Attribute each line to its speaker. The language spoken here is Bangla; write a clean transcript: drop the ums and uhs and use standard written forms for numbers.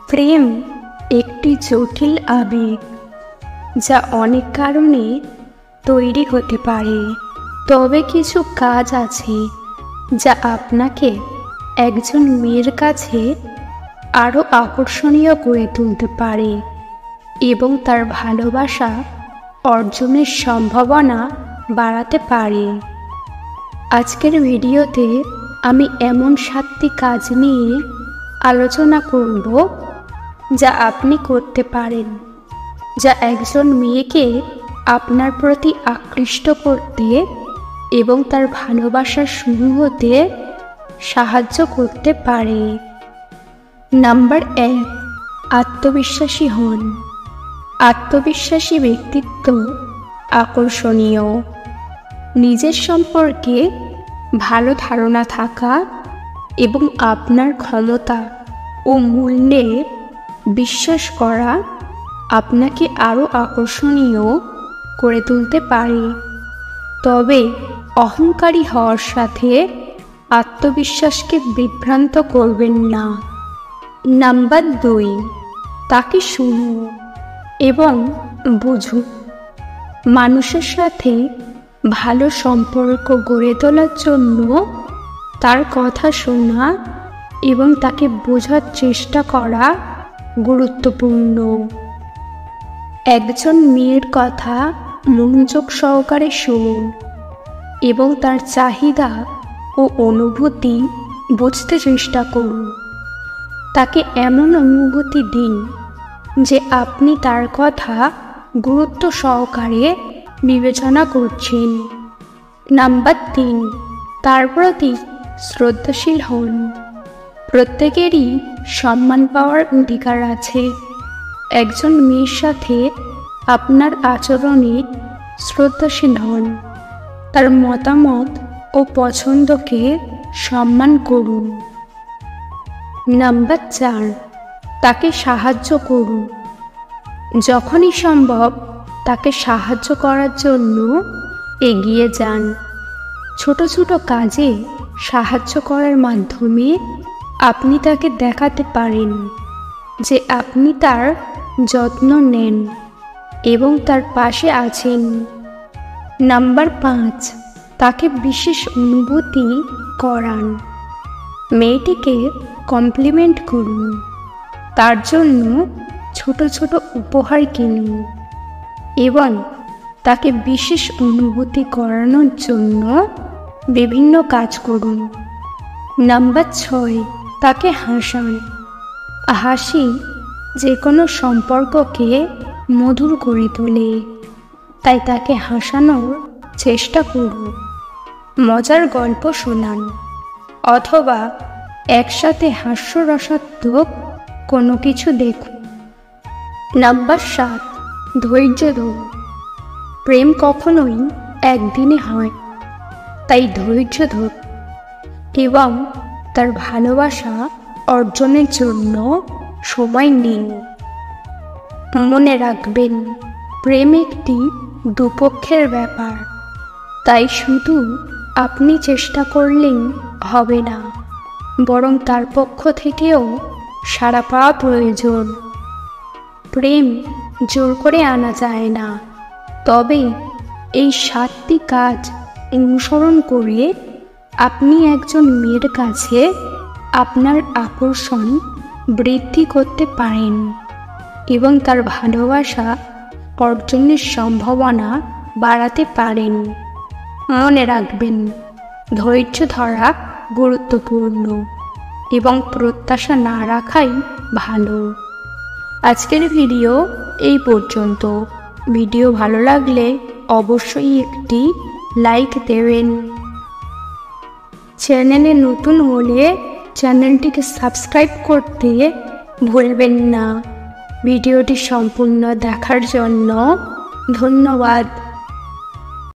Speaker 1: প্রেম একটি জটিল আবেগ যা অনেক কারণে তৈরি হতে পারে। তবে কিছু কাজ আছে যা আপনাকে একজন মেয়ের কাছে আরও আকর্ষণীয় করে তুলতে পারে এবং তার ভালোবাসা অর্জনের সম্ভাবনা বাড়াতে পারে। আজকের ভিডিওতে আমি এমন 7টি কাজ নিয়ে আলোচনা করব যা আপনি করতে পারেন, যা একজন মেয়েকে আপনার প্রতি আকৃষ্ট করতে এবং তার ভালোবাসা শুরু হতে সাহায্য করতে পারে। নাম্বার 1, আত্মবিশ্বাসী হন। আত্মবিশ্বাসী ব্যক্তিত্ব আকর্ষণীয়। নিজের সম্পর্কে ভালো ধারণা থাকা এবং আপনার ক্ষমতা ও মূল্যে বিশ্বাস করা আপনাকে আরও আকর্ষণীয় করে তুলতে পারে। তবে অহংকারী হওয়ার সাথে আত্মবিশ্বাসকে বিভ্রান্ত করবেন না। নাম্বার 2, তাকে শুনুন এবং বুঝুন। মানুষের সাথে ভালো সম্পর্ক গড়ে তোলার জন্য তার কথা শোনা এবং তাকে বোঝার চেষ্টা করা গুরুত্বপূর্ণ। একজন মেয়ের কথা মনোযোগ সহকারে শুনুন এবং তার চাহিদা ও অনুভূতি বুঝতে চেষ্টা করুন। তাকে এমন অনুভূতি দিন যে আপনি তার কথা গুরুত্ব সহকারে বিবেচনা করছেন। নাম্বার 3, তার প্রতি শ্রদ্ধাশীল হন। প্রত্যেকেরই সম্মান পাওয়ার অধিকার আছে। একজন মেয়ের সাথে আপনার আচরণে শ্রদ্ধাশীল হন। তার মতামত ও পছন্দকে সম্মান করুন। নাম্বার 4, তাকে সাহায্য করুন। যখনই সম্ভব তাকে সাহায্য করার জন্য এগিয়ে যান। ছোট ছোট কাজে সাহায্য করার মাধ্যমে আপনি তাকে দেখাতে পারেন যে আপনি তার যত্ন নেন এবং তার পাশে আছেন। নাম্বার 5, তাকে বিশেষ অনুভূতি করান। মেয়েটিকে কমপ্লিমেন্ট করুন। তার জন্য ছোট ছোট উপহার কিনুন এবং তাকে বিশেষ অনুভূতি করানোর জন্য বিভিন্ন কাজ করুন। নাম্বার 6, তাকে হাসান। হাসি যে কোনো সম্পর্ককে মধুর করে তোলে, তাই তাকে হাসানোর চেষ্টা করুন। মজার গল্প শোনান অথবা একসাথে হাস্যরসাত্মক কোনো কিছু দেখুন। নাম্বার 7, ধৈর্য ধরুন। প্রেম কখনোই একদিনে হয়, তাই ধৈর্য ধরুন এবং তার ভালোবাসা অর্জনের জন্য সময় নিন। মনে রাখবেন, প্রেম একটি দুপক্ষের ব্যাপার, তাই শুধু আপনি চেষ্টা করলেই হবে না, বরং তার পক্ষ থেকেও সাড়া পাওয়া প্রয়োজন। প্রেম জোর করে আনা যায় না, তবে এই 7টি কাজ অনুসরণ করে আপনি একজন মেয়ের কাছে আপনার আকর্ষণ বৃদ্ধি করতে পারেন এবং তার ভালোবাসা অর্জনের সম্ভাবনা বাড়াতে পারেন। মনে রাখবেন, ধৈর্য ধরা গুরুত্বপূর্ণ এবং প্রত্যাশা না রাখাই ভালো। আজকের ভিডিও এই পর্যন্ত। ভিডিও ভালো লাগলে অবশ্যই একটি লাইক দেবেন। চ্যানেলে নতুন হলে চ্যানেলটিকে সাবস্ক্রাইব করতে ভুলবেন না। ভিডিওটি সম্পূর্ণ দেখার জন্য ধন্যবাদ।